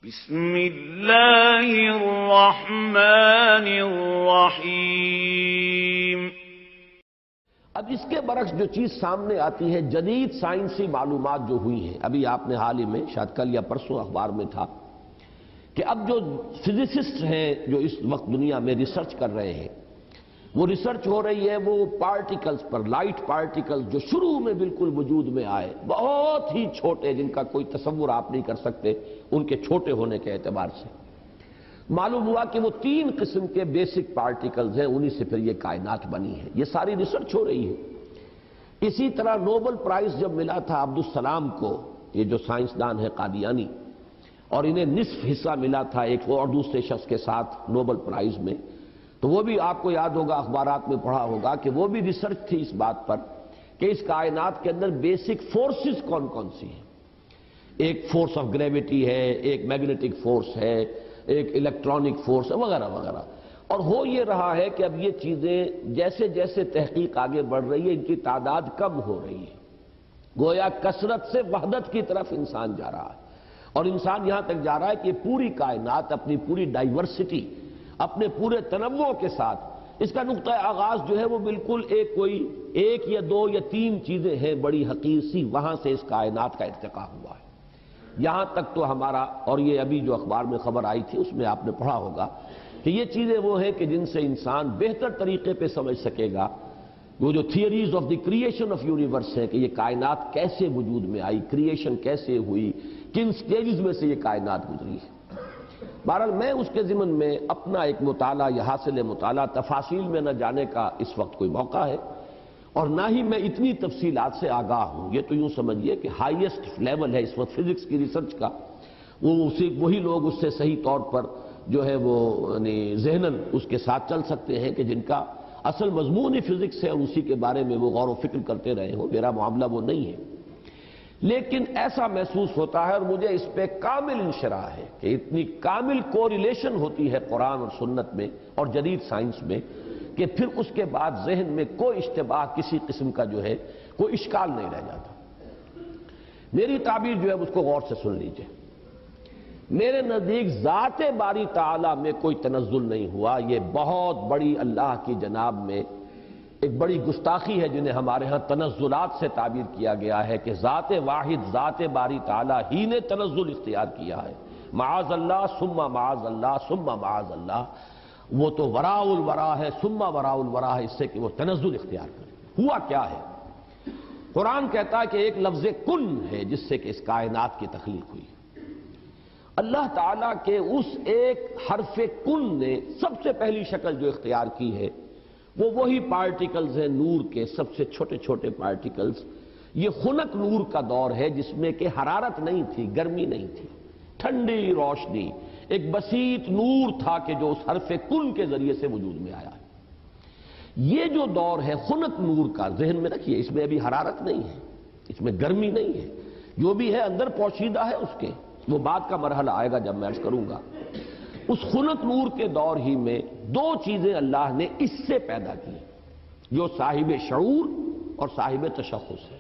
بسم اللہ الرحمن الرحیم۔ اب اس کے برعکس جو چیز سامنے آتی ہے، جدید سائنسی معلومات جو ہوئی ہیں، ابھی آپ نے حال ہی میں شاید کل یا پرسوں اخبار میں تھا کہ اب جو فزسسٹ ہیں جو اس وقت دنیا میں ریسرچ کر رہے ہیں، وہ ریسرچ ہو رہی ہے وہ پارٹیکلز پر، لائٹ پارٹیکلز جو شروع میں بالکل وجود میں آئے، بہت ہی چھوٹے، جن کا کوئی تصور آپ نہیں کر سکتے ان کے چھوٹے ہونے کے اعتبار سے۔ معلوم ہوا کہ وہ 3 قسم کے بیسک پارٹیکلز ہیں، انہی سے پھر یہ کائنات بنی ہے۔ یہ ساری ریسرچ ہو رہی ہے۔ اسی طرح نوبل پرائز جب ملا تھا عبدالسلام کو، یہ جو سائنسدان ہے قادیانی، اور انہیں نصف حصہ ملا تھا ایک اور دوسرے شخص کے ساتھ نوبل پرائز میں، تو وہ بھی آپ کو یاد ہوگا، اخبارات میں پڑھا ہوگا کہ وہ بھی ریسرچ تھی اس بات پر کہ اس کائنات کے اندر بیسک فورسز کون کون سی ہیں۔ ایک فورس آف گریویٹی ہے، ایک میگنیٹک فورس ہے، ایک الیکٹرانک فورس ہے، وغیرہ وغیرہ۔ اور ہو یہ رہا ہے کہ اب یہ چیزیں جیسے جیسے تحقیق آگے بڑھ رہی ہے، ان کی تعداد کم ہو رہی ہے، گویا کثرت سے وحدت کی طرف انسان جا رہا ہے، اور انسان یہاں تک جا رہا ہے کہ پوری کائنات اپنی پوری ڈائیورسٹی، اپنے پورے تنوع کے ساتھ، اس کا نقطہ آغاز جو ہے وہ بالکل کوئی ایک یا 2 یا 3 چیزیں ہیں بڑی حقیر سی، وہاں سے اس کائنات کا ارتقاء ہوا ہے۔ یہاں تک تو ہمارا، اور یہ ابھی جو اخبار میں خبر آئی تھی اس میں آپ نے پڑھا ہوگا کہ یہ چیزیں وہ ہیں کہ جن سے انسان بہتر طریقے پہ سمجھ سکے گا وہ جو theories of the creation of universe ہے، کہ یہ کائنات کیسے وجود میں آئی، کریشن کیسے ہوئی، کن سٹیجز میں سے یہ کائنات گزری ہے۔ بہرحال میں اس کے ضمن میں اپنا ایک مطالعہ یا حاصل مطالعہ، تفاصیل میں نہ جانے کا اس وقت کوئی موقع ہے، اور نہ ہی میں اتنی تفصیلات سے آگاہ ہوں۔ یہ تو یوں سمجھیے کہ ہائیسٹ لیول ہے اس وقت فزکس کی ریسرچ کا، وہی لوگ اس سے صحیح طور پر جو ہے وہ ذہناً اس کے ساتھ چل سکتے ہیں کہ جن کا اصل مضمون ہی فزکس ہے اور اسی کے بارے میں وہ غور و فکر کرتے رہے ہوں۔ میرا معاملہ وہ نہیں ہے، لیکن ایسا محسوس ہوتا ہے، اور مجھے اس پہ کامل انشراح ہے کہ اتنی کامل کوریلیشن ہوتی ہے قرآن اور سنت میں اور جدید سائنس میں کہ پھر اس کے بعد ذہن میں کوئی اشتباہ کسی قسم کا جو ہے کوئی اشکال نہیں رہ جاتا۔ میری تعبیر جو ہے اس کو غور سے سن لیجئے۔ میرے نزدیک ذات باری تعالیٰ میں کوئی تنزل نہیں ہوا۔ یہ بہت بڑی اللہ کی جناب میں ایک بڑی گستاخی ہے جنہیں ہمارے ہاں تنزلات سے تعبیر کیا گیا ہے کہ ذات واحد، ذات باری تعالیٰ ہی نے تنزل اختیار کیا ہے۔ معاذ اللہ ثم معاذ اللہ ثم معاذ اللہ، وہ تو وراء الورا ہے، ثم وراء الورا ہے، اس سے کہ وہ تنزل اختیار کرے۔ ہوا کیا ہے؟ قرآن کہتا ہے کہ ایک لفظ کن ہے جس سے کہ اس کائنات کی تخلیق ہوئی۔ اللہ تعالیٰ کے اس ایک حرف کن نے سب سے پہلی شکل جو اختیار کی ہے وہ وہی پارٹیکلز ہیں، نور کے سب سے چھوٹے چھوٹے پارٹیکلز۔ یہ خنک نور کا دور ہے جس میں کہ حرارت نہیں تھی، گرمی نہیں تھی، ٹھنڈی روشنی، ایک بسیط نور تھا کہ جو اس حرف کن کے ذریعے سے وجود میں آیا ہے۔ یہ جو دور ہے خنک نور کا، ذہن میں رکھیے، اس میں ابھی حرارت نہیں ہے، اس میں گرمی نہیں ہے، جو بھی ہے اندر پوشیدہ ہے اس کے، وہ بعد کا مرحلہ آئے گا جب میں عرض کروں گا۔ اس خنک نور کے دور ہی میں 2 چیزیں اللہ نے اس سے پیدا کی جو صاحب شعور اور صاحب تشخص ہے۔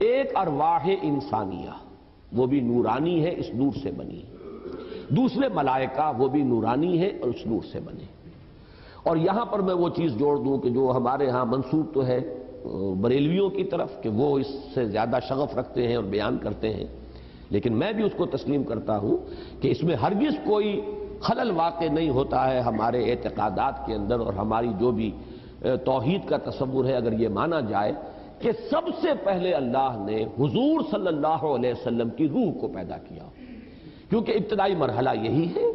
ایک ارواح انسانیہ، وہ بھی نورانی ہے، اس نور سے بنی۔ دوسرے ملائکہ، وہ بھی نورانی ہے اور اس نور سے بنے۔ اور یہاں پر میں وہ چیز جوڑ دوں کہ جو ہمارے ہاں منسوب تو ہے بریلویوں کی طرف کہ وہ اس سے زیادہ شغف رکھتے ہیں اور بیان کرتے ہیں، لیکن میں بھی اس کو تسلیم کرتا ہوں کہ اس میں ہرگز کوئی خلل واقع نہیں ہوتا ہے ہمارے اعتقادات کے اندر، اور ہماری جو بھی توحید کا تصور ہے اگر یہ مانا جائے کہ سب سے پہلے اللہ نے حضور صلی اللہ علیہ وسلم کی روح کو پیدا کیا، کیونکہ ابتدائی مرحلہ یہی ہے۔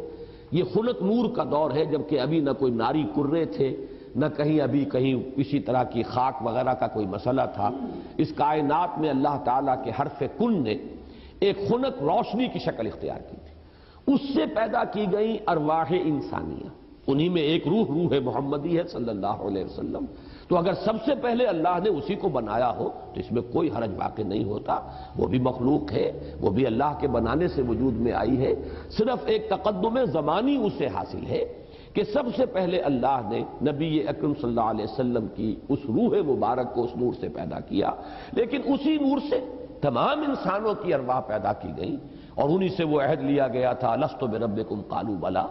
یہ خلق نور کا دور ہے جبکہ ابھی نہ کوئی ناری کرے تھے، نہ کہیں کسی طرح کی خاک وغیرہ کا کوئی مسئلہ تھا۔ اس کائنات میں اللہ تعالیٰ کے حرف کن نے ایک خنک روشنی کی شکل اختیار کی تھی، اس سے پیدا کی گئی ارواح انسانیہ، انہی میں ایک روح محمدی ہے صلی اللہ علیہ وسلم۔ تو اگر سب سے پہلے اللہ نے اسی کو بنایا ہو تو اس میں کوئی حرج واقع نہیں ہوتا، وہ بھی مخلوق ہے، وہ بھی اللہ کے بنانے سے وجود میں آئی ہے، صرف ایک تقدم زمانی اسے حاصل ہے کہ سب سے پہلے اللہ نے نبی اکرم صلی اللہ علیہ وسلم کی اس روح مبارک کو اس نور سے پیدا کیا، لیکن اسی نور سے تمام انسانوں کی ارواح پیدا کی گئی، اور انہی سے وہ عہد لیا گیا تھا لست بربکم قالوا بلا،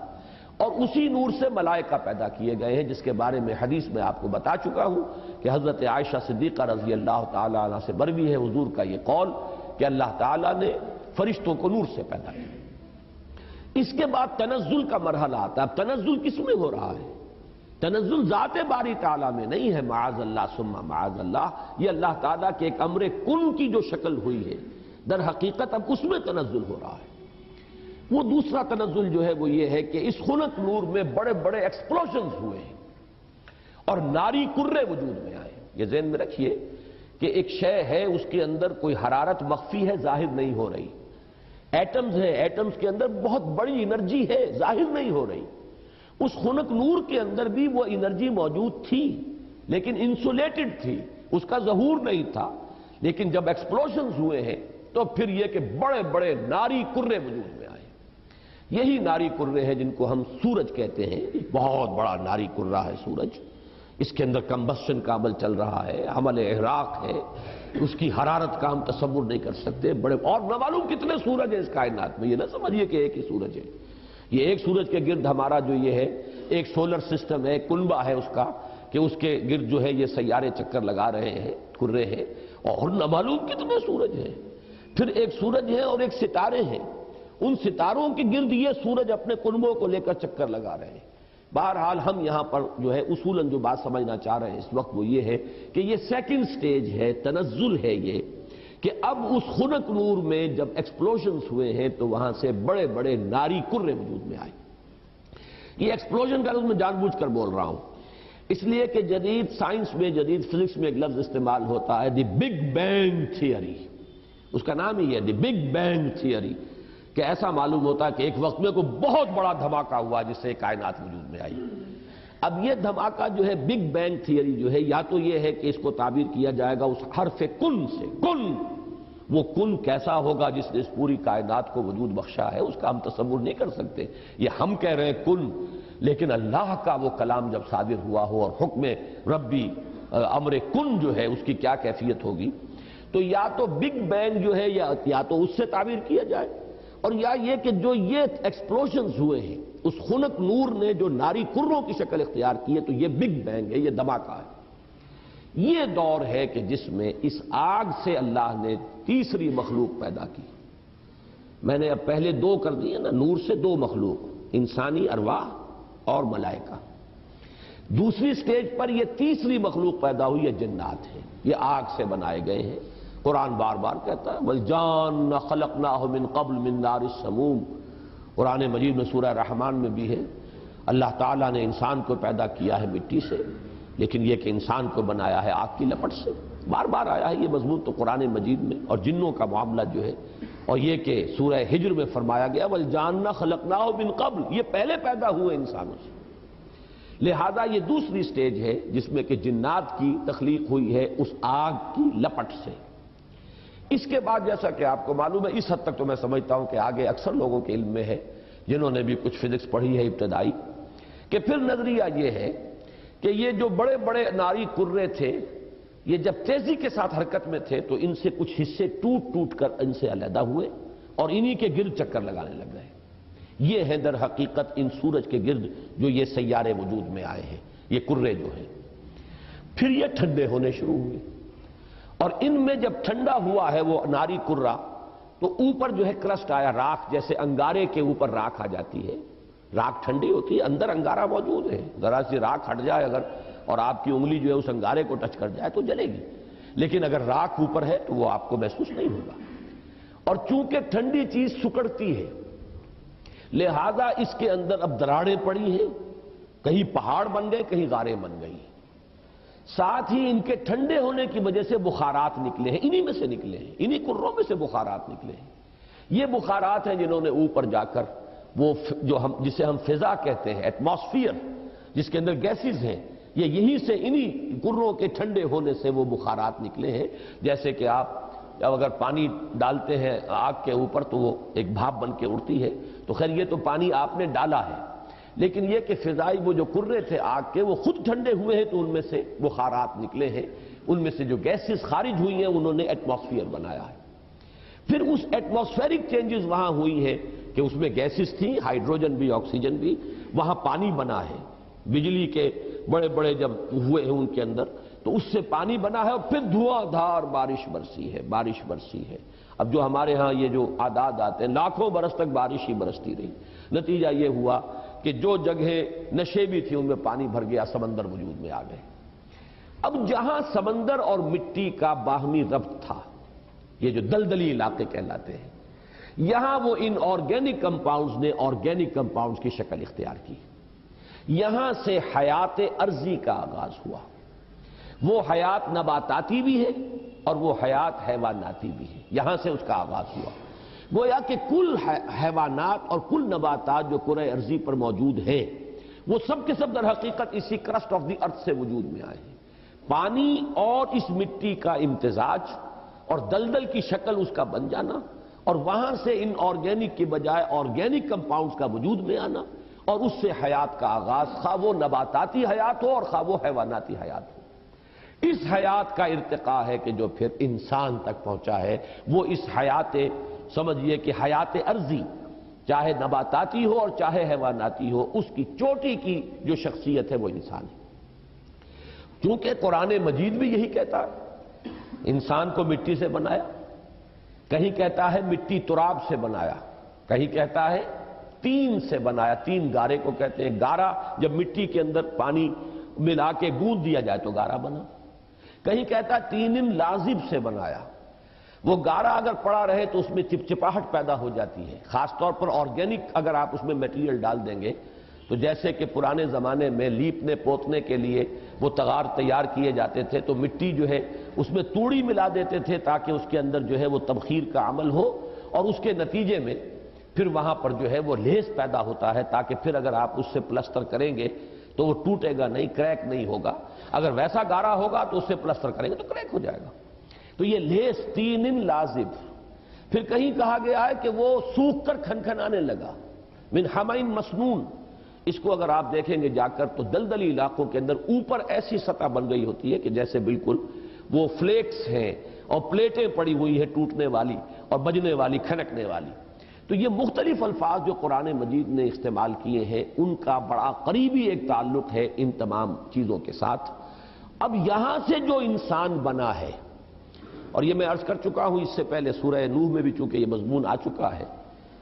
اور اسی نور سے ملائکہ پیدا کیے گئے ہیں، جس کے بارے میں حدیث میں آپ کو بتا چکا ہوں کہ حضرت عائشہ صدیقہ رضی اللہ تعالی عنہ سے مروی ہے حضور کا یہ قول کہ اللہ تعالیٰ نے فرشتوں کو نور سے پیدا کیا۔ اس کے بعد تنزل کا مرحلہ آتا ہے۔ اب تنزل کس میں ہو رہا ہے؟ تنزل ذات باری تعالیٰ میں نہیں ہے، معاذ اللہ ثم معاذ اللہ، یہ اللہ تعالیٰ کے ایک امر کن کی جو شکل ہوئی ہے، در حقیقت اب اس میں تنزل ہو رہا ہے۔ وہ دوسرا تنزل جو ہے وہ یہ ہے کہ اس خنک نور میں بڑے بڑے ایکسپلوژنز ہوئے ہیں اور ناری کرے وجود میں آئے۔ یہ ذہن میں رکھیے کہ ایک شے ہے، اس کے اندر کوئی حرارت مخفی ہے، ظاہر نہیں ہو رہی۔ ایٹمز ہے، ایٹمز کے اندر بہت بڑی انرجی ہے، ظاہر نہیں ہو رہی۔ اس خنک نور کے اندر بھی وہ انرجی موجود تھی لیکن انسولیٹڈ تھی، اس کا ظہور نہیں تھا۔ لیکن جب ایکسپلوژنز ہوئے ہیں تو پھر یہ کہ بڑے بڑے ناری کرے وجود میں آئے۔ یہی ناری کرے ہیں جن کو ہم سورج کہتے ہیں، بہت بڑا ناری کرہ ہے سورج، اس کے اندر کمبسشن کا عمل چل رہا ہے، عمل احراق ہے، اس کی حرارت کا ہم تصور نہیں کر سکتے۔ بڑے اور نہ معلوم کتنے سورج ہیں اس کائنات میں، یہ نہ سمجھیے کہ ایک ہی سورج ہے۔ یہ ایک سورج کے گرد ہمارا جو یہ ہے ایک سولر سسٹم ہے، کنبہ ہے اس کا، کہ اس کے گرد جو ہے یہ سیارے چکر لگا رہے ہیں، کرے ہیں، اور نہ معلوم کتنے سورج ہیں۔ پھر ایک سورج ہے اور ایک ستارے ہیں، ان ستاروں کے گرد یہ سورج اپنے کنبوں کو لے کر چکر لگا رہے ہیں۔ بہرحال ہم یہاں پر جو ہے اصولاً جو بات سمجھنا چاہ رہے ہیں اس وقت وہ یہ ہے کہ یہ سیکنڈ سٹیج ہے، تنزل ہے یہ، کہ اب اس خنک نور میں جب ایکسپلوژنز ہوئے ہیں تو وہاں سے بڑے بڑے ناری کرے وجود میں آئے۔ یہ ایکسپلوژن کا لفظ میں جان بوجھ کر بول رہا ہوں اس لیے کہ جدید سائنس میں، جدید فزکس میں ایک لفظ استعمال ہوتا ہے دی بگ بینگ تھیوری، اس کا نام ہی ہے دی بگ بینگ تھیوری، کہ ایسا معلوم ہوتا ہے کہ ایک وقت میں کوئی بہت بڑا دھماکہ ہوا جس سے کائنات وجود میں آئی۔ اب یہ دھماکہ جو ہے بگ بینگ تھیوری جو ہے، یا تو یہ ہے کہ اس کو تعبیر کیا جائے گا اس حرف کن سے، کن، وہ کن کیسا ہوگا جس نے اس پوری کائنات کو وجود بخشا ہے، اس کا ہم تصور نہیں کر سکتے۔ یہ ہم کہہ رہے ہیں کن، لیکن اللہ کا وہ کلام جب صادر ہوا ہو اور حکم ربی امر کن جو ہے اس کی کیا کیفیت ہوگی، تو یا تو بگ بینگ جو ہے یا تو اس سے تعبیر کیا جائے، اور یا یہ کہ جو یہ ایکسپلوژنز ہوئے ہیں اس خنک نور نے جو ناری کروں کی شکل اختیار کی ہے، تو یہ بگ بینگ ہے، یہ دھماکہ ہے۔ یہ دور ہے کہ جس میں اس آگ سے اللہ نے تیسری مخلوق پیدا کی۔ میں نے اب پہلے دو کر دیے نا، نور سے دو مخلوق، انسانی ارواح اور ملائکہ۔ دوسری سٹیج پر یہ تیسری مخلوق پیدا ہوئی ہے، جنات ہیں، یہ آگ سے بنائے گئے ہیں۔ قرآن بار بار کہتا ہے وَالْجَانَّ خَلَقْنَاهُ مِن قَبْلُ مِن نَارِ السَّمُومِ، قرآن مجید میں سورہ رحمان میں بھی ہے، اللہ تعالیٰ نے انسان کو پیدا کیا ہے مٹی سے، لیکن یہ کہ انسان کو بنایا ہے آگ کی لپٹ سے۔ بار بار آیا ہے یہ مضمون تو قرآن مجید میں، اور جنوں کا معاملہ جو ہے، اور یہ کہ سورہ ہجر میں فرمایا گیا وَالْجَانَّ خَلَقْنَاهُ مِن قَبْلُ، یہ پہلے پیدا ہوئے انسانوں سے۔ لہذا یہ دوسری سٹیج ہے جس میں کہ جنات کی تخلیق ہوئی ہے اس آگ کی لپٹ سے۔ اس کے بعد جیسا کہ آپ کو معلوم ہے، اس حد تک تو میں سمجھتا ہوں کہ آگے اکثر لوگوں کے علم میں ہے جنہوں نے بھی کچھ فزکس پڑھی ہے ابتدائی، کہ پھر نظریہ یہ ہے کہ یہ جو بڑے بڑے ناری کرے تھے، یہ جب تیزی کے ساتھ حرکت میں تھے تو ان سے کچھ حصے ٹوٹ ٹوٹ کر ان سے علیحدہ ہوئے اور انہی کے گرد چکر لگانے لگ گئے۔ یہ ہے در حقیقت ان سورج کے گرد جو یہ سیارے وجود میں آئے ہیں، یہ کرے جو ہیں۔ پھر یہ ٹھنڈے ہونے شروع ہوئے، اور ان میں جب ٹھنڈا ہوا ہے وہ ناری کرہ، تو اوپر جو ہے کرسٹ آیا، راکھ، جیسے انگارے کے اوپر راکھ آ جاتی ہے، راکھ ٹھنڈی ہوتی ہے، اندر انگارہ موجود ہے، ذرا سی راکھ ہٹ جائے اگر اور آپ کی انگلی جو ہے اس انگارے کو ٹچ کر جائے تو جلے گی، لیکن اگر راکھ اوپر ہے تو وہ آپ کو محسوس نہیں ہوگا۔ اور چونکہ ٹھنڈی چیز سکڑتی ہے، لہذا اس کے اندر اب دراڑیں پڑی ہیں، کہیں پہاڑ بن گئے، کہیں غاریں بن گئی، ساتھ ہی ان کے ٹھنڈے ہونے کی وجہ سے بخارات نکلے ہیں، انہی میں سے نکلے ہیں، انہی کروں میں سے بخارات نکلے ہیں۔ یہ بخارات ہیں جنہوں نے اوپر جا کر وہ جسے ہم فضا کہتے ہیں، ایٹماسفیئر، جس کے اندر گیسز ہیں، یہ یہیں سے انہی کروں کے ٹھنڈے ہونے سے وہ بخارات نکلے ہیں۔ جیسے کہ آپ اگر پانی ڈالتے ہیں آگ کے اوپر تو وہ ایک بھاپ بن کے اڑتی ہے، تو خیر یہ تو پانی آپ نے ڈالا ہے، لیکن یہ کہ فضائی وہ جو کرے تھے آگ کے وہ خود ٹھنڈے ہوئے ہیں تو ان میں سے بخارات نکلے ہیں، ان میں سے جو گیسز خارج ہوئی ہیں انہوں نے ایٹماسفیئر بنایا ہے۔ پھر اس ایٹماسفیرک چینجز وہاں ہوئی ہیں کہ اس میں گیسز تھیں، ہائیڈروجن بھی آکسیجن بھی، وہاں پانی بنا ہے، بجلی کے بڑے بڑے جب ہوئے ہیں ان کے اندر تو اس سے پانی بنا ہے، اور پھر دھواں دھار بارش برسی ہے۔ اب جو ہمارے ہاں یہ جو اعداد آتے ہیں، لاکھوں برس تک بارش ہی برستی رہی، نتیجہ یہ ہوا کہ جو جگہیں نشیبی تھی ان میں پانی بھر گیا، سمندر وجود میں آ گئے۔ اب جہاں سمندر اور مٹی کا باہمی ربط تھا، یہ جو دلدلی علاقے کہلاتے ہیں، یہاں وہ ان آرگینک کمپاؤنڈز نے آرگینک کمپاؤنڈز کی شکل اختیار کی۔ یہاں سے حیات ارضی کا آغاز ہوا۔ وہ حیات نباتاتی بھی ہے اور وہ حیات حیواناتی بھی ہے، یہاں سے اس کا آغاز ہوا۔ گویا کہ کل حیوانات اور کل نباتات جو کرۂ ارضی پر موجود ہیں، وہ سب کے سب در حقیقت اسی کرسٹ آف دی ارتھ سے وجود میں آئے ہیں۔ پانی اور اس مٹی کا امتزاج اور دلدل کی شکل اس کا بن جانا، اور وہاں سے ان آرگینک کی بجائے آرگینک کمپاؤنڈز کا وجود میں آنا، اور اس سے حیات کا آغاز، خواہ وہ نباتاتی حیات ہو اور خواہ وہ حیواناتی حیات ہو۔ اس حیات کا ارتقاء ہے کہ جو پھر انسان تک پہنچا ہے، وہ اس حیات، سمجھیے کہ حیات ارضی، چاہے نباتاتی ہو اور چاہے حیواناتی ہو، اس کی چوٹی کی جو شخصیت ہے وہ انسان ہے۔ چونکہ قرآن مجید بھی یہی کہتا ہے، انسان کو مٹی سے بنایا، کہیں کہتا ہے مٹی تراب سے بنایا، کہیں کہتا ہے تین سے بنایا، تین گارے کو کہتے ہیں۔ گارا جب مٹی کے اندر پانی ملا کے گوندھ دیا جائے تو گارا بنا۔ کہیں کہتا ہے تین لازب سے بنایا، وہ گارا اگر پڑا رہے تو اس میں چپچپاہٹ پیدا ہو جاتی ہے، خاص طور پر آرگینک اگر آپ اس میں میٹیریل ڈال دیں گے تو جیسے کہ پرانے زمانے میں لیپنے پوتنے کے لیے وہ تغار تیار کیے جاتے تھے تو مٹی جو ہے اس میں توڑی ملا دیتے تھے تاکہ اس کے اندر جو ہے وہ تبخیر کا عمل ہو، اور اس کے نتیجے میں پھر وہاں پر جو ہے وہ لیس پیدا ہوتا ہے تاکہ پھر اگر آپ اس سے پلسٹر کریں گے تو وہ ٹوٹے گا نہیں، کریک نہیں ہوگا۔ اگر ویسا گارا ہوگا تو اس سے پلسٹر کریں گے تو کریک ہو جائے گا۔ تو یہ لیس تین لازب۔ پھر کہیں کہا گیا ہے کہ وہ سوکھ کر کھنکھنانے لگا، من حمئ مسنون۔ اس کو اگر آپ دیکھیں گے جا کر تو دلدلی علاقوں کے اندر اوپر ایسی سطح بن گئی ہوتی ہے کہ جیسے بالکل وہ فلیکس ہیں اور پلیٹیں پڑی ہوئی ہیں ٹوٹنے والی اور بجنے والی، کھنکنے والی۔ تو یہ مختلف الفاظ جو قرآن مجید نے استعمال کیے ہیں ان کا بڑا قریبی ایک تعلق ہے ان تمام چیزوں کے ساتھ۔ اب یہاں سے جو انسان بنا ہے، اور یہ میں عرض کر چکا ہوں اس سے پہلے سورہ نوح میں بھی چونکہ یہ مضمون آ چکا ہے،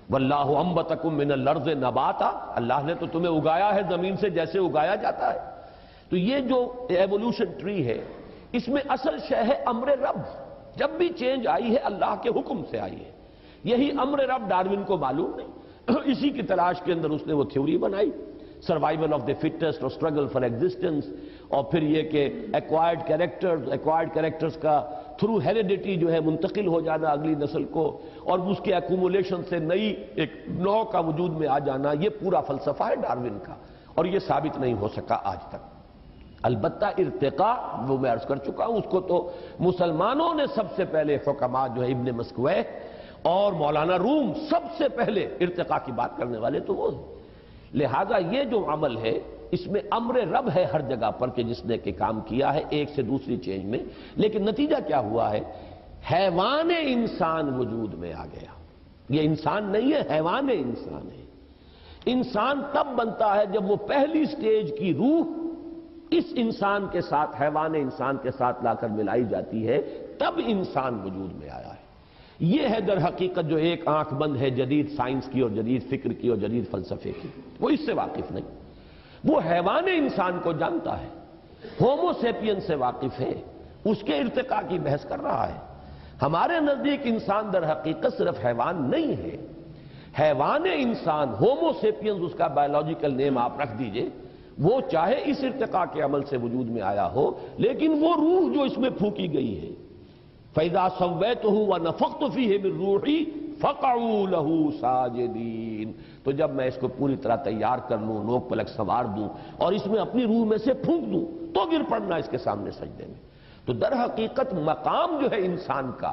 واللہ انبتکم من الارض نباتا، اللہ نے تو تمہیں اگایا ہے زمین سے جیسے اگایا جاتا ہے۔ تو یہ جو ایوولوشن ٹری ہے اس میں اصل شے ہے امر رب۔ جب بھی چینج آئی ہے اللہ کے حکم سے آئی ہے، یہی امر رب ڈاروین کو معلوم نہیں، اسی کی تلاش کے اندر اس نے وہ تھیوری بنائی، سروائیول آف دی فٹسٹ اور اسٹرگل فار ایگزسٹنس، اور پھر یہ کہ ایکوائرڈ کیریکٹرز کا تھرو ہیریڈیٹی جو ہے منتقل ہو جانا اگلی نسل کو، اور اس کے ایکومولیشن سے نئی ایک نوع کا وجود میں آ جانا، یہ پورا فلسفہ ہے ڈاروین کا، اور یہ ثابت نہیں ہو سکا آج تک۔ البتہ ارتقاء وہ میں عرض کر چکا ہوں، اس کو تو مسلمانوں نے سب سے پہلے، حکماء جو ہے ابن مسکوہ اور مولانا روم سب سے پہلے ارتقاء کی بات کرنے والے تو وہ ہیں۔ لہذا یہ جو عمل ہے اس میں امر رب ہے ہر جگہ پر کہ جس نے کہ کام کیا ہے ایک سے دوسری چینج میں، لیکن نتیجہ کیا ہوا ہے؟ حیوان انسان وجود میں آ گیا۔ یہ انسان نہیں ہے، حیوان انسان ہے۔ انسان تب بنتا ہے جب وہ پہلی سٹیج کی روح اس انسان کے ساتھ، حیوان انسان کے ساتھ لا کر ملائی جاتی ہے، تب انسان وجود میں آیا ہے۔ یہ ہے در حقیقت جو ایک آنکھ بند ہے جدید سائنس کی اور جدید فکر کی اور جدید فلسفے کی، وہ اس سے واقف نہیں، وہ حیوان انسان کو جانتا ہے، ہومو سیپین سے واقف ہے، اس کے ارتقاء کی بحث کر رہا ہے۔ ہمارے نزدیک انسان در حقیقت صرف حیوان نہیں ہے، حیوان انسان، ہومو سیپینز اس کا بایولوجیکل نیم آپ رکھ دیجئے، وہ چاہے اس ارتقاء کے عمل سے وجود میں آیا ہو، لیکن وہ روح جو اس میں پھونکی گئی ہے، فَإِذَا سَوَّيْتُهُ وَنَفَخْتُ فِيهِ مِن رُوحِي فَقَعُوا لَهُ سَاجِدِينَ۔ تو جب میں اس کو پوری طرح تیار کر لوں، نوک پلک سنوار دوں اور اس میں اپنی روح میں سے پھونک دوں تو گر پڑنا اس کے سامنے سجدے میں۔ تو در حقیقت مقام جو ہے انسان کا،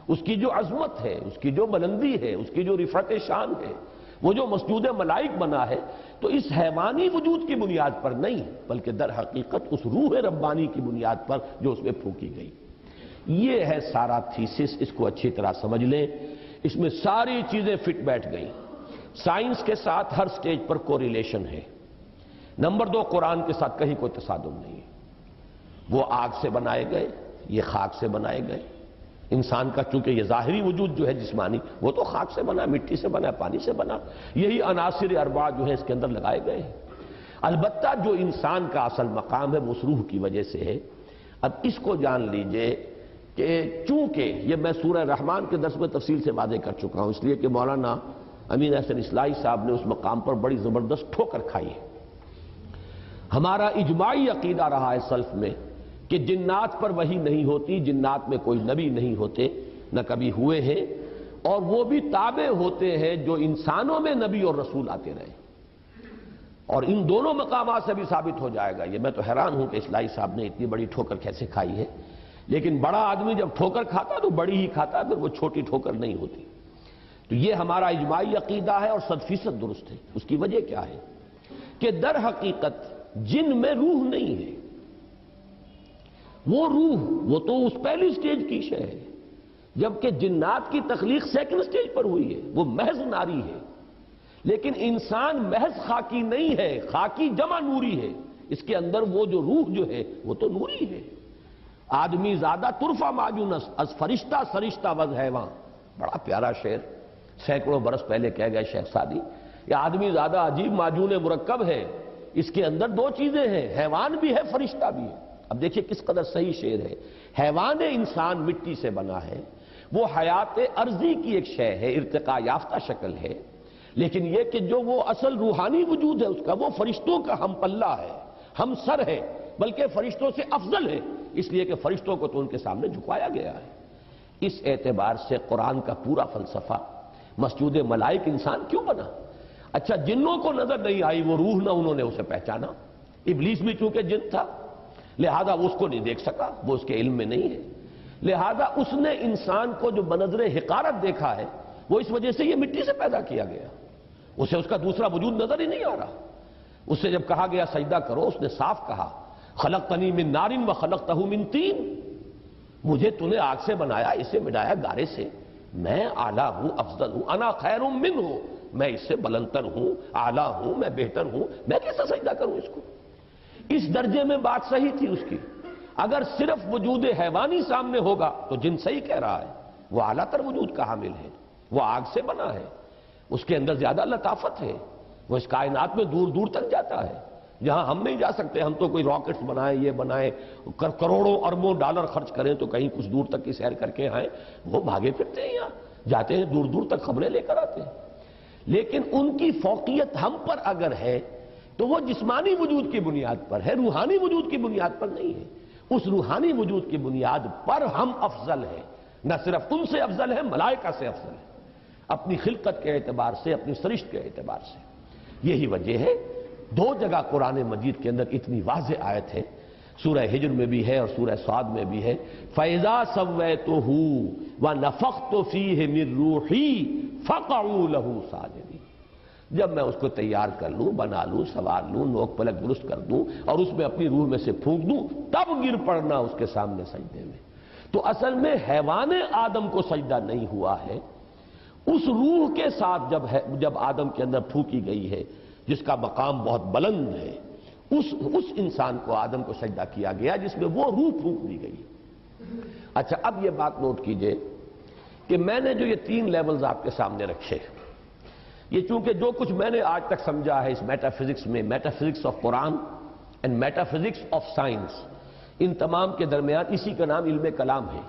اس کی جو عظمت ہے، اس کی جو بلندی ہے، اس کی جو رفعت شان ہے، وہ جو مسجود ملائک بنا ہے، تو اس حیوانی وجود کی بنیاد پر نہیں بلکہ در حقیقت اس روح ربانی کی بنیاد پر جو اس میں پھونکی گئی۔ یہ ہے سارا تھیسس، اس کو اچھی طرح سمجھ لیں، اس میں ساری چیزیں فٹ بیٹھ گئیں۔ سائنس کے ساتھ ہر سٹیج پر کوریلیشن ہے۔ نمبر 2، قرآن کے ساتھ کہیں کوئی تصادم نہیں ہے۔ وہ آگ سے بنائے گئے، یہ خاک سے بنائے گئے۔ انسان کا چونکہ یہ ظاہری وجود جو ہے جسمانی، وہ تو خاک سے بنا، مٹی سے بنا، پانی سے بنا، یہی عناصر اربعہ جو ہے اس کے اندر لگائے گئے ہیں۔ البتہ جو انسان کا اصل مقام ہے وہ اس روح کی وجہ سے ہے۔ اب اس کو جان لیجئے کہ چونکہ یہ میں سورہ رحمان کے درس میں تفصیل سے واضح کر چکا ہوں، اس لیے کہ مولانا امین احسن اصلاحی صاحب نے اس مقام پر بڑی زبردست ٹھوکر کھائی ہے۔ ہمارا اجماعی عقیدہ رہا ہے سلف میں کہ جنات پر وحی نہیں ہوتی، جنات میں کوئی نبی نہیں ہوتے، نہ کبھی ہوئے ہیں، اور وہ بھی تابع ہوتے ہیں جو انسانوں میں نبی اور رسول آتے رہے۔ اور ان دونوں مقامات سے بھی ثابت ہو جائے گا۔ یہ میں تو حیران ہوں کہ اصلاحی صاحب نے اتنی بڑی ٹھوکر کیسے کھائی ہے، لیکن بڑا آدمی جب ٹھوکر کھاتا تو بڑی ہی کھاتا، پھر وہ چھوٹی ٹھوکر نہیں ہوتی۔ تو یہ ہمارا اجماعی عقیدہ ہے اور 100% درست ہے۔ اس کی وجہ کیا ہے کہ در حقیقت جن میں روح نہیں ہے۔ وہ روح وہ تو اس پہلی سٹیج کی شے ہے، جبکہ جنات کی تخلیق سیکنڈ سٹیج پر ہوئی ہے، وہ محض ناری ہے۔ لیکن انسان محض خاکی نہیں ہے، خاکی جمع نوری ہے۔ اس کے اندر وہ جو روح جو ہے وہ تو نوری ہے۔ آدمی زیادہ ترفع ماجونس از فرشتہ سرشتہ وز حیوان، بڑا پیارا شعر سینکڑوں برس پہلے کہہ گئے شیخ سعدی۔ یہ آدمی زیادہ عجیب معجون مرکب ہے، اس کے اندر دو چیزیں ہیں، حیوان بھی ہے، فرشتہ بھی ہے۔ اب دیکھیے کس قدر صحیح شعر ہے۔ حیوان انسان مٹی سے بنا ہے، وہ حیات ارضی کی ایک شے ہے، ارتقاء یافتہ شکل ہے، لیکن یہ کہ جو وہ اصل روحانی وجود ہے اس کا، وہ فرشتوں کا ہم پلہ ہے، ہم سر ہے، بلکہ فرشتوں سے افضل ہے، اس لیے کہ فرشتوں کو تو ان کے سامنے جھکایا گیا ہے۔ اس اعتبار سے قرآن کا پورا فلسفہ مسجود ملائک انسان کیوں بنا؟ اچھا جنوں کو نظر نہیں آئی وہ روح، نہ انہوں نے اسے پہچانا۔ ابلیس بھی چونکہ جن تھا لہذا وہ اس کو نہیں دیکھ سکا، وہ اس کے علم میں نہیں ہے، لہذا اس نے انسان کو جو بنظر حقارت دیکھا ہے وہ اس وجہ سے یہ مٹی سے پیدا کیا گیا، اسے اس کا دوسرا وجود نظر ہی نہیں آ رہا۔ اس سے جب کہا گیا سجدہ کرو، اس نے صاف کہا خلقتنی من نار و خلقتہ من طین، مجھے تو نے آگ سے بنایا، اسے مٹایا گارے سے، میں اعلیٰ ہوں، افضل ہوں، انا خیر منہ، میں اس سے بلندتر ہوں، اعلیٰ ہوں، میں بہتر ہوں، میں کیسے سجدہ کروں اس کو؟ اس درجے میں بات صحیح تھی اس کی۔ اگر صرف وجود حیوانی سامنے ہوگا تو جن صحیح کہہ رہا ہے، وہ اعلیٰ تر وجود کا حامل ہے، وہ آگ سے بنا ہے، اس کے اندر زیادہ لطافت ہے، وہ اس کائنات میں دور دور تک جاتا ہے جہاں ہم نہیں جا سکتے۔ ہم تو کوئی راکٹس بنائیں، یہ بنائیں، کروڑوں اربوں ڈالر خرچ کریں تو کہیں کچھ دور تک کی سیر کر کے آئیں، وہ بھاگے پھرتے ہیں، یہاں جاتے ہیں دور دور تک خبریں لے کر آتے ہیں۔ لیکن ان کی فوقیت ہم پر اگر ہے تو وہ جسمانی وجود کی بنیاد پر ہے، روحانی وجود کی بنیاد پر نہیں ہے۔ اس روحانی وجود کی بنیاد پر ہم افضل ہیں، نہ صرف ان سے افضل ہے، ملائکہ سے افضل ہے، اپنی خلقت کے اعتبار سے، اپنی سرشت کے اعتبار سے۔ یہی وجہ ہے دو جگہ قرآن مجید کے اندر اتنی واضح آیت ہے، سورہ ہجر میں بھی ہے اور سورہ صاد میں بھی ہے، فَإِذَا سَوَّيْتُهُ وَنَفَخْتُ فِيهِ مِن رُوحِي فَقَعُوا لَهُ سَاجِدِينَ، جب میں اس کو تیار کر لوں، بنا لوں، سوار لوں، نوک پلک درست کر دوں اور اس میں اپنی روح میں سے پھونک دوں، تب گر پڑنا اس کے سامنے سجدے میں۔ تو اصل میں حیوان آدم کو سجدہ نہیں ہوا ہے، اس روح کے ساتھ جب آدم کے اندر پھونکی گئی ہے جس کا مقام بہت بلند ہے، اس انسان کو آدم کو سجدہ کیا گیا جس میں وہ روح پھونک دی گئی۔ اچھا اب یہ بات نوٹ کیجئے کہ میں نے جو یہ 3 لیولز آپ کے سامنے رکھے، یہ چونکہ جو کچھ میں نے آج تک سمجھا ہے اس میٹا فزکس میں، metaphysics of Quran and metaphysics of science, ان تمام کے درمیان اسی کا نام علم کلام ہے۔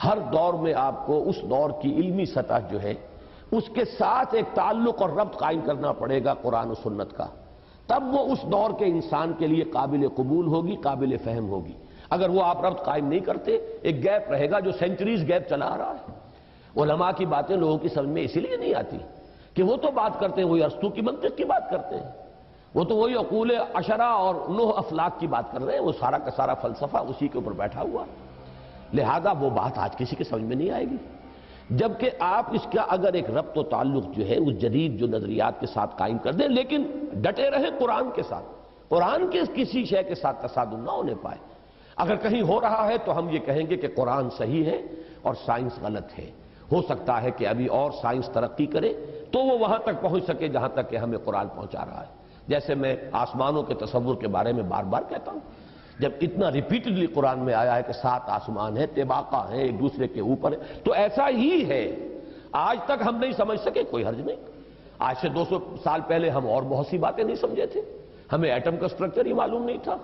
ہر دور میں آپ کو اس دور کی علمی سطح جو ہے اس کے ساتھ ایک تعلق اور ربط قائم کرنا پڑے گا قرآن و سنت کا، تب وہ اس دور کے انسان کے لیے قابل قبول ہوگی، قابل فہم ہوگی۔ اگر وہ آپ ربط قائم نہیں کرتے، ایک گیپ رہے گا جو سینچریز گیپ چلا آ رہا ہے۔ علماء کی باتیں لوگوں کی سمجھ میں اسی لیے نہیں آتی کہ وہ تو بات کرتے ہیں وہی ارسطو کی منطق کی بات کرتے ہیں، وہ تو وہی عقول عشرہ اور 9 افلاک کی بات کر رہے ہیں، وہ سارا کا سارا فلسفہ اسی کے اوپر بیٹھا ہوا، لہذا وہ بات آج کسی کے سمجھ میں نہیں آئے گی۔ جبکہ آپ اس کا اگر ایک ربط و تعلق جو ہے اس جدید جو نظریات کے ساتھ قائم کر دیں، لیکن ڈٹے رہیں قرآن کے ساتھ، قرآن کے کسی شے کے ساتھ تصادم نہ ہونے پائے۔ اگر کہیں ہو رہا ہے تو ہم یہ کہیں گے کہ قرآن صحیح ہے اور سائنس غلط ہے. ہو سکتا ہے کہ ابھی اور سائنس ترقی کرے تو وہ وہاں تک پہنچ سکے جہاں تک کہ ہمیں قرآن پہنچا رہا ہے. جیسے میں آسمانوں کے تصور کے بارے میں بار بار کہتا ہوں، جب اتنا ریپیٹڈلی قرآن میں آیا ہے کہ 7 آسمان ہیں، طباقہ ہیں، ایک دوسرے کے اوپر ہے، تو ایسا ہی ہے. آج تک ہم نہیں سمجھ سکے، کوئی حرج نہیں. آج سے 200 سال پہلے ہم اور بہت سی باتیں نہیں سمجھے تھے. ہمیں ایٹم کا سٹرکچر ہی معلوم نہیں تھا.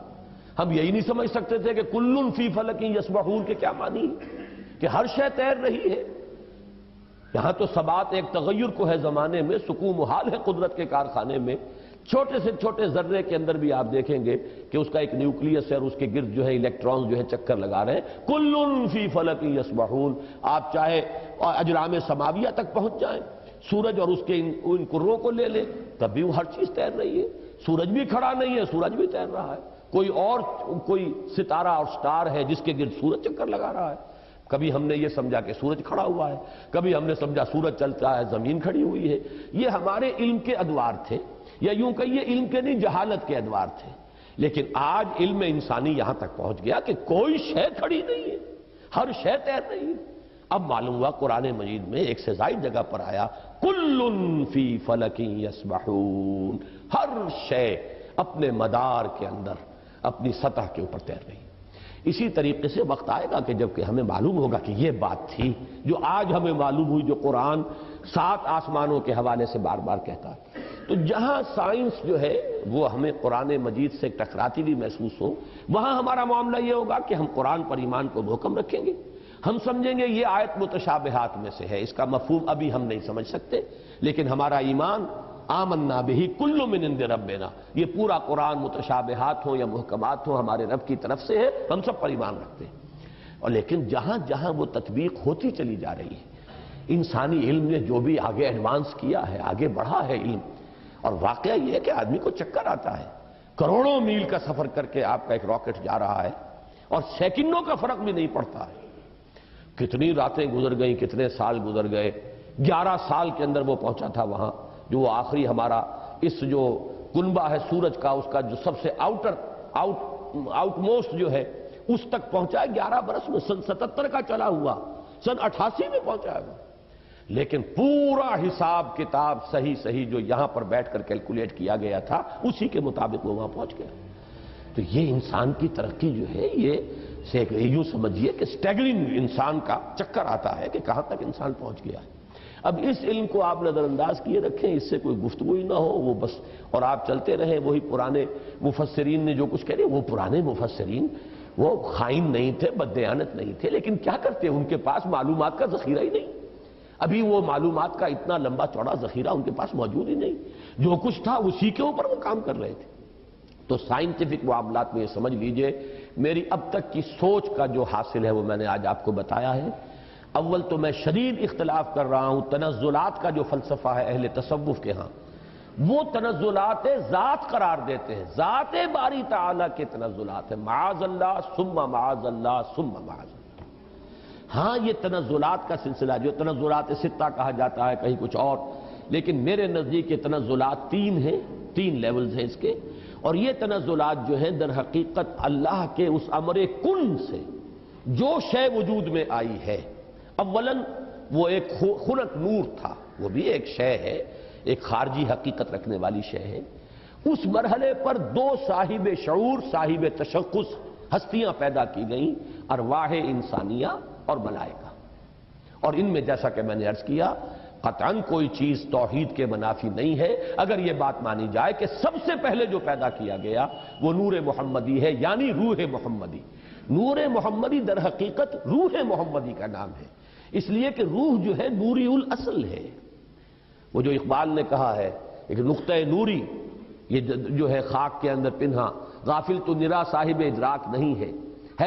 ہم یہی نہیں سمجھ سکتے تھے کہ کل فی فلک یسبحون کے کیا معنی ہے، کہ ہر شے تیر رہی ہے. یہاں تو ثبات ایک تغیر کو ہے زمانے میں، سکون محال ہے قدرت کے کارخانے میں. چھوٹے سے چھوٹے ذرے کے اندر بھی آپ دیکھیں گے کہ اس کا ایک نیوکلیس ہے اور اس کے گرد جو ہے الیکٹرانز جو ہے چکر لگا رہے ہیں. کل فی فلک یسبحون. آپ چاہے اجرام سماویہ تک پہنچ جائیں، سورج اور اس کے ان کروں کو لے لیں، تب بھی وہ ہر چیز تیر رہی ہے. سورج بھی کھڑا نہیں ہے، سورج بھی تیر رہا ہے. کوئی ستارہ اور سٹار ہے جس کے گرد سورج چکر لگا رہا ہے. کبھی ہم نے یہ سمجھا کہ سورج کھڑا ہوا ہے، کبھی ہم نے سمجھا سورج چلتا ہے، زمین کھڑی ہوئی ہے. یہ ہمارے علم کے ادوار تھے، یا یوں کہیے علم کے نہیں، جہالت کے ادوار تھے. لیکن آج علم انسانی یہاں تک پہنچ گیا کہ کوئی شے کھڑی نہیں ہے، ہر شے تیر رہی ہے. اب معلوم ہوا قرآن مجید میں ایک سے زائد جگہ پر آیا کل فی فلک یسبحون. ہر شے اپنے مدار کے اندر اپنی سطح کے اوپر تیر رہی. اسی طریقے سے وقت آئے گا کہ جب کہ ہمیں معلوم ہوگا کہ یہ بات تھی جو آج ہمیں معلوم ہوئی، جو قرآن 7 آسمانوں کے حوالے سے بار بار کہتا ہے. تو جہاں سائنس جو ہے وہ ہمیں قرآن مجید سے ٹکراتی بھی محسوس ہو، وہاں ہمارا معاملہ یہ ہوگا کہ ہم قرآن پر ایمان کو محکم رکھیں گے. ہم سمجھیں گے یہ آیت متشابہات میں سے ہے، اس کا مفہوم ابھی ہم نہیں سمجھ سکتے، لیکن ہمارا ایمان آمنا بہ کل من عند ربنا، یہ پورا قرآن متشابہات ہوں یا محکمات ہوں ہمارے رب کی طرف سے ہے، ہم سب پر ایمان رکھتے ہیں. اور لیکن جہاں جہاں وہ تطبیق ہوتی چلی جا رہی ہے، انسانی علم نے جو بھی آگے ایڈوانس کیا ہے، آگے بڑھا ہے علم، اور واقعہ یہ ہے کہ آدمی کو چکر آتا ہے. کروڑوں میل کا سفر کر کے آپ کا ایک راکٹ جا رہا ہے اور سیکنڈوں کا فرق بھی نہیں پڑتا ہے. کتنی راتیں گزر گئیں، کتنے سال گزر گئے. 11 سال کے اندر وہ پہنچا تھا وہاں، جو وہ آخری ہمارا اس جو کنبہ ہے سورج کا، اس کا جو سب سے آؤٹ موسٹ جو ہے اس تک پہنچا ہے 11 برس میں. سن 77 کا چلا ہوا، سن 88 میں پہنچا ہے. لیکن پورا حساب کتاب صحیح جو یہاں پر بیٹھ کر کیلکولیٹ کیا گیا تھا اسی کے مطابق وہ وہاں پہنچ گیا. تو یہ انسان کی ترقی جو ہے، یہ یوں سمجھیے کہ سٹیگرنگ انسان کا چکر آتا ہے کہ کہاں تک انسان پہنچ گیا ہے. اب اس علم کو آپ نظر انداز کیے رکھیں، اس سے کوئی گفتگو ہی نہ ہو، وہ بس اور آپ چلتے رہیں. وہی پرانے مفسرین نے جو کچھ کہہ رہے، وہ پرانے مفسرین وہ خائن نہیں تھے، بددیانت نہیں تھے، لیکن کیا کرتے، ان کے پاس معلومات کا ذخیرہ ہی نہیں. ابھی وہ معلومات کا اتنا لمبا چوڑا ذخیرہ ان کے پاس موجود ہی نہیں. جو کچھ تھا اسی کے اوپر وہ کام کر رہے تھے. تو سائنٹیفک معاملات میں یہ سمجھ لیجئے، میری اب تک کی سوچ کا جو حاصل ہے وہ میں نے آج آپ کو بتایا ہے. اول تو میں شدید اختلاف کر رہا ہوں تنزلات کا جو فلسفہ ہے اہل تصوف کے ہاں، وہ تنزلات ذات قرار دیتے ہیں، ذات باری تعالیٰ کے تنزلات ہیں، معاذ اللہ ثم معاذ اللہ ثم معاذ اللہ. ہاں یہ تنزلات کا سلسلہ جو تنزلات ستہ کہا جاتا ہے کہیں کچھ اور، لیکن میرے نزدیک یہ تنزلات 3 ہیں، 3 لیولز ہیں اس کے. اور یہ تنزلات جو ہیں در حقیقت اللہ کے اس امر کن سے جو شے وجود میں آئی ہے. اولاً وہ ایک خلق نور تھا، وہ بھی ایک شے ہے، ایک خارجی حقیقت رکھنے والی شے ہے. اس مرحلے پر 2 صاحب شعور، صاحب تشخص ہستیاں پیدا کی گئیں، ارواح انسانیہ اور ملائکہ. اور ان میں جیسا کہ میں نے عرض کیا قطعاً کوئی چیز توحید کے منافی نہیں ہے اگر یہ بات مانی جائے کہ سب سے پہلے جو پیدا کیا گیا وہ نور محمدی ہے، یعنی روح محمدی. نور محمدی در حقیقت روح محمدی کا نام ہے، اس لیے کہ روح جو ہے نوری الاصل ہے. وہ جو اقبال نے کہا ہے ایک نقطہ نوری، یہ جو ہے خاک کے اندر پنہا، غافل تو نرا صاحب ادراک نہیں ہے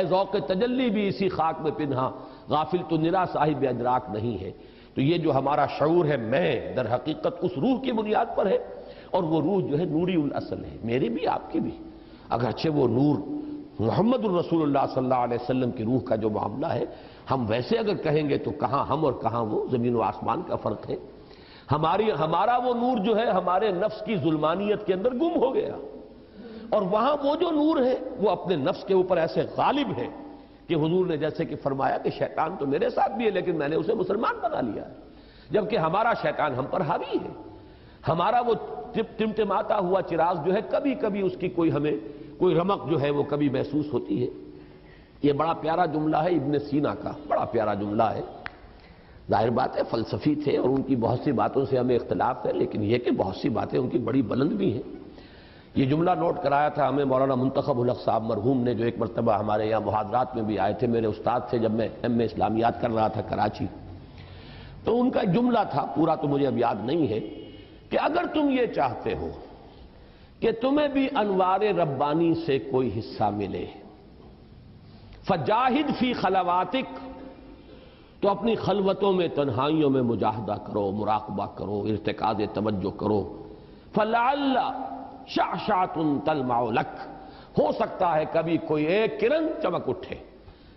ذوق تجلی بھی اسی خاک میں پنہا، غافل تو نرا صاحب ادراک نہیں ہے. تو یہ جو ہمارا شعور ہے میں در حقیقت اس روح کی بنیاد پر ہے، اور وہ روح جو ہے نوری الاصل ہے، میری بھی آپ کی بھی. اگرچہ وہ نور محمد الرسول اللہ صلی اللہ علیہ وسلم کی روح کا جو معاملہ ہے، ہم ویسے اگر کہیں گے تو کہاں ہم اور کہاں وہ، زمین و آسمان کا فرق ہے. ہمارا وہ نور جو ہے ہمارے نفس کی ظلمانیت کے اندر گم ہو گیا، اور وہاں وہ جو نور ہے وہ اپنے نفس کے اوپر ایسے غالب ہے کہ حضور نے جیسے کہ فرمایا کہ شیطان تو میرے ساتھ بھی ہے لیکن میں نے اسے مسلمان بنا لیا ہے، جبکہ ہمارا شیطان ہم پر حاوی ہے۔ ہمارا وہ ٹمٹماتا ہوا چراغ جو ہے کبھی کبھی اس کی ہمیں کوئی رمق جو ہے وہ کبھی محسوس ہوتی ہے۔ یہ بڑا پیارا جملہ ہے ابن سینا کا، بڑا پیارا جملہ ہے۔ ظاہر بات ہے فلسفی تھے اور ان کی بہت سی باتوں سے ہمیں اختلاف ہے، لیکن یہ کہ بہت سی باتیں ان کی بڑی بلند بھی ہیں۔ یہ جملہ نوٹ کرایا تھا ہمیں مولانا منتخب الحق صاحب مرحوم نے، جو ایک مرتبہ ہمارے یہاں محاضرات میں بھی آئے تھے، میرے استاد تھے جب میں ایم اے اسلامیات کر رہا تھا کراچی۔ تو ان کا ایک جملہ تھا، پورا تو مجھے اب یاد نہیں ہے، کہ اگر تم یہ چاہتے ہو کہ تمہیں بھی انوار ربانی سے کوئی حصہ ملے فجاہد فی خلواتک، تو اپنی خلوتوں میں تنہائیوں میں مجاہدہ کرو، مراقبہ کرو، ارتکاز توجہ کرو۔ فلعل شعشعۃ تلمع لک، ہو سکتا ہے کبھی کوئی ایک کرن چمک اٹھے،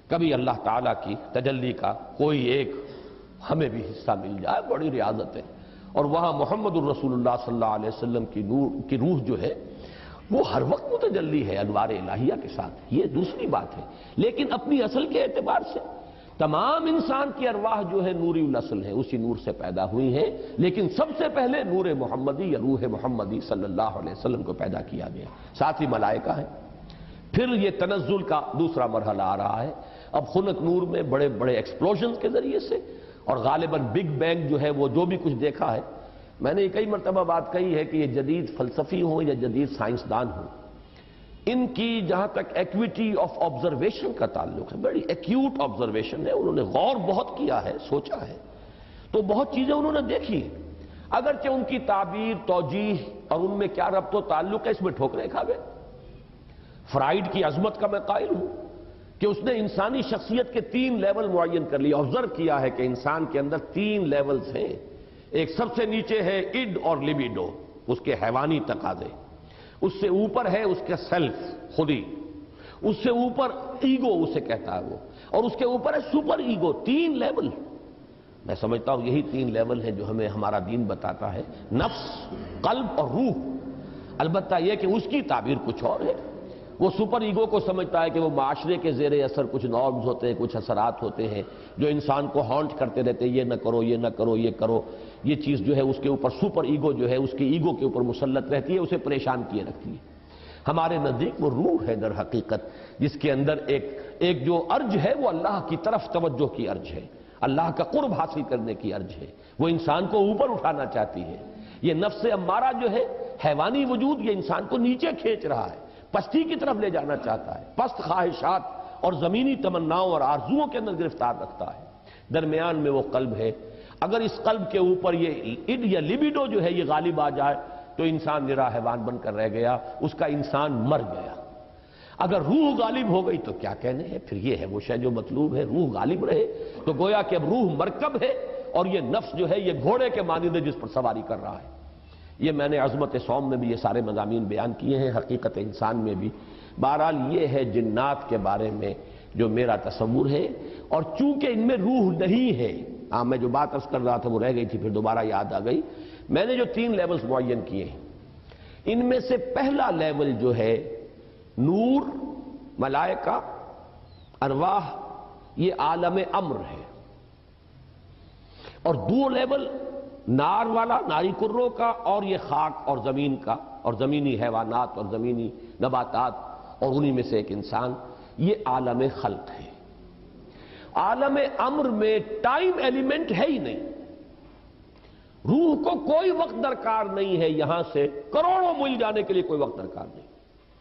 کبھی اللہ تعالیٰ کی تجلی کا کوئی ایک ہمیں بھی حصہ مل جائے، بڑی ریاضت ہے۔ اور وہاں محمد الرسول اللہ صلی اللہ علیہ وسلم کی روح جو ہے وہ ہر وقت متجلی ہے انوار الہیہ کے ساتھ، یہ دوسری بات ہے۔ لیکن اپنی اصل کے اعتبار سے تمام انسان کی ارواح جو ہے نوری الاصل ہے، اسی نور سے پیدا ہوئی ہیں، لیکن سب سے پہلے نور محمدی یا روح محمدی صلی اللہ علیہ وسلم کو پیدا کیا گیا، ساتھ ہی ملائکہ ہیں۔ پھر یہ تنزل کا دوسرا مرحلہ آ رہا ہے، اب خنک نور میں بڑے بڑے ایکسپلوژنز کے ذریعے سے، اور غالباً بگ بینگ جو ہے وہ جو بھی کچھ دیکھا ہے، میں نے کئی مرتبہ بات کہی ہے کہ یہ جدید فلسفی ہوں یا جدید سائنسدان ہوں، ان کی جہاں تک ایکویٹی آف آبزرویشن کا تعلق ہے، بڑی ایکیوٹ آبزرویشن ہے، انہوں نے غور بہت کیا ہے، سوچا ہے، تو بہت چیزیں انہوں نے دیکھی، اگرچہ ان کی تعبیر، توجیہ اور ان میں کیا ربط و تعلق ہے اس میں ٹھوکریں کھا گئے۔ فرائیڈ کی عظمت کا میں قائل ہوں کہ اس نے انسانی شخصیت کے 3 لیول معین کر لیے، آبزرو کیا ہے کہ انسان کے اندر 3 لیولز ہیں۔ ایک سب سے نیچے ہے اڈ اور لیبیڈو، اس کے حیوانی تقاضے، اس سے اوپر ہے اس کے سیلف، خودی، اس سے اوپر ایگو اسے کہتا ہے وہ، اور اس کے اوپر ہے سپر ایگو۔ 3 لیول، میں سمجھتا ہوں یہی 3 لیول ہیں جو ہمیں ہمارا دین بتاتا ہے، نفس، قلب اور روح۔ البتہ یہ کہ اس کی تعبیر کچھ اور ہے، وہ سپر ایگو کو سمجھتا ہے کہ وہ معاشرے کے زیر اثر کچھ نارمز ہوتے ہیں، کچھ اثرات ہوتے ہیں جو انسان کو ہانٹ کرتے رہتے ہیں، یہ نہ کرو، یہ نہ کرو، یہ کرو، یہ چیز جو ہے اس کے اوپر سپر ایگو جو ہے اس کی ایگو کے اوپر مسلط رہتی ہے، اسے پریشان کیے رکھتی ہے۔ ہمارے نزدیک وہ روح ہے در حقیقت، جس کے اندر ایک جو ارج ہے وہ اللہ کی طرف توجہ کی ارج ہے، اللہ کا قرب حاصل کرنے کی ارج ہے، وہ انسان کو اوپر اٹھانا چاہتی ہے۔ یہ نفس امارہ جو ہے، حیوانی وجود، یہ انسان کو نیچے کھینچ رہا ہے، پستی کی طرف لے جانا چاہتا ہے، پست خواہشات اور زمینی تمناؤں اور آرزوؤں کے اندر گرفتار رکھتا ہے۔ درمیان میں وہ قلب ہے، اگر اس قلب کے اوپر یہ اڈ یا لیبیڈو جو ہے یہ غالب آ جائے تو انسان نرا حیوان بن کر رہ گیا، اس کا انسان مر گیا۔ اگر روح غالب ہو گئی تو کیا کہنے ہیں، پھر یہ ہے وہ شے جو مطلوب ہے، روح غالب رہے، تو گویا کہ اب روح مرکب ہے اور یہ نفس جو ہے یہ گھوڑے کے مانند ہے جس پر سواری کر رہا ہے۔ یہ میں نے عظمت صوم میں بھی یہ سارے مضامین بیان کیے ہیں، حقیقت انسان میں بھی۔ بہرحال یہ ہے جنات کے بارے میں جو میرا تصور ہے، اور چونکہ ان میں روح نہیں ہے، میں جو بات عرض کر رہا تھا وہ رہ گئی تھی، پھر دوبارہ یاد آ گئی، میں نے جو 3 لیولز معین کیے ہیں، ان میں سے پہلا لیول جو ہے نور، ملائکہ، ارواح، یہ عالم امر ہے، اور 2 لیول نار والا، ناری کروں کا، اور یہ خاک اور زمین کا، اور زمینی حیوانات اور زمینی نباتات، اور انہی میں سے ایک انسان، یہ عالم خلق ہے۔ عالم امر میں ٹائم ایلیمنٹ ہے ہی نہیں، روح کو کوئی وقت درکار نہیں ہے، یہاں سے کروڑوں میل جانے کے لیے کوئی وقت درکار نہیں،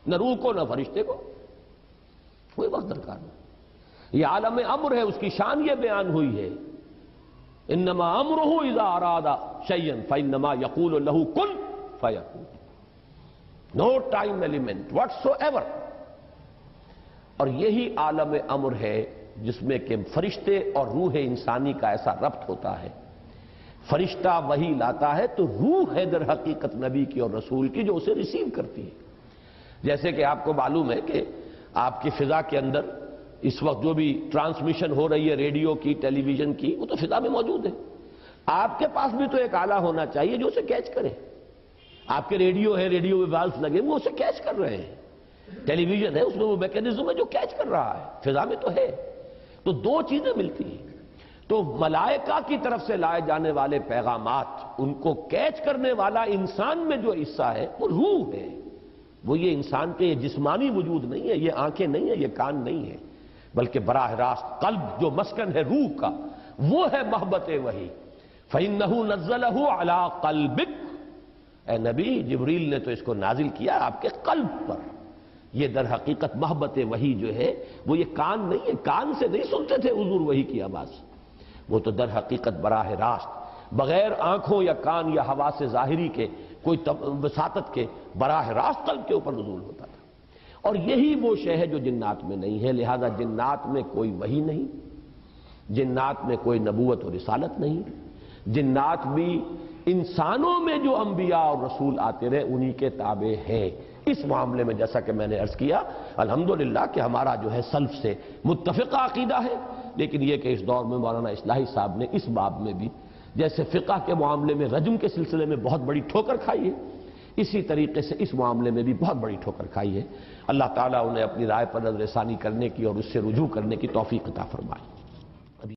نہ روح کو نہ فرشتے کو کوئی وقت درکار نہیں۔ یہ عالم امر ہے، اس کی شان یہ بیان ہوئی ہے، انما امرہ اذا اراد شیئا فانما یقول له کن فیکون، no time element whatsoever. اور یہی عالم امر ہے جس میں کہ فرشتے اور روح انسانی کا ایسا ربط ہوتا ہے، فرشتہ وحی لاتا ہے تو روح ہے در حقیقت نبی کی اور رسول کی جو اسے ریسیو کرتی ہے۔ جیسے کہ آپ کو معلوم ہے کہ آپ کی فضا کے اندر اس وقت جو بھی ٹرانسمیشن ہو رہی ہے ریڈیو کی، ٹیلی ویژن کی، وہ تو فضا میں موجود ہے، آپ کے پاس بھی تو ایک آلہ ہونا چاہیے جو اسے کیچ کرے۔ آپ کے ریڈیو ہے، ریڈیو میں والز لگے وہ اسے کیچ کر رہے ہیں، ٹیلی ویژن ہے اس میں وہ میکینزم ہے جو کیچ کر رہا ہے، فضا میں تو ہے۔ تو دو چیزیں ملتی ہیں، تو ملائکہ کی طرف سے لائے جانے والے پیغامات ان کو کیچ کرنے والا انسان میں جو حصہ ہے وہ روح ہے، وہ یہ انسان کے یہ جسمانی وجود نہیں ہے، یہ آنکھیں نہیں ہیں، یہ کان نہیں ہے، بلکہ براہ راست قلب جو مسکن ہے روح کا وہ ہے محبت وحی۔ فَإِنَّهُ نَزَّلَهُ عَلَىٰ قَلْبِكَ، اے نبی جبریل نے تو اس کو نازل کیا آپ کے قلب پر۔ یہ در حقیقت محبت وحی جو ہے وہ یہ کان نہیں ہے، کان سے نہیں سنتے تھے حضور وحی کی آواز، وہ تو در حقیقت براہ راست بغیر آنکھوں یا کان یا حواس ظاہری کے کوئی وساطت کے براہ راست قلب کے اوپر نزول ہوتا تھا۔ اور یہی وہ شے ہے جو جنات میں نہیں ہے، لہذا جنات میں کوئی وحی نہیں، جنات میں کوئی نبوت و رسالت نہیں، جنات بھی انسانوں میں جو انبیاء اور رسول آتے رہے انہی کے تابع ہیں۔ اس معاملے میں جیسا کہ میں نے عرض کیا الحمدللہ کہ ہمارا جو ہے سلف سے متفقہ عقیدہ ہے، لیکن یہ کہ اس دور میں مولانا اصلاحی صاحب نے اس باب میں بھی جیسے فقہ کے معاملے میں رجم کے سلسلے میں بہت بڑی ٹھوکر کھائی ہے، اسی طریقے سے اس معاملے میں بھی بہت بڑی ٹھوکر کھائی ہے۔ اللہ تعالیٰ انہیں اپنی رائے پر نظر ثانی کرنے کی اور اس سے رجوع کرنے کی توفیق عطا فرمائے۔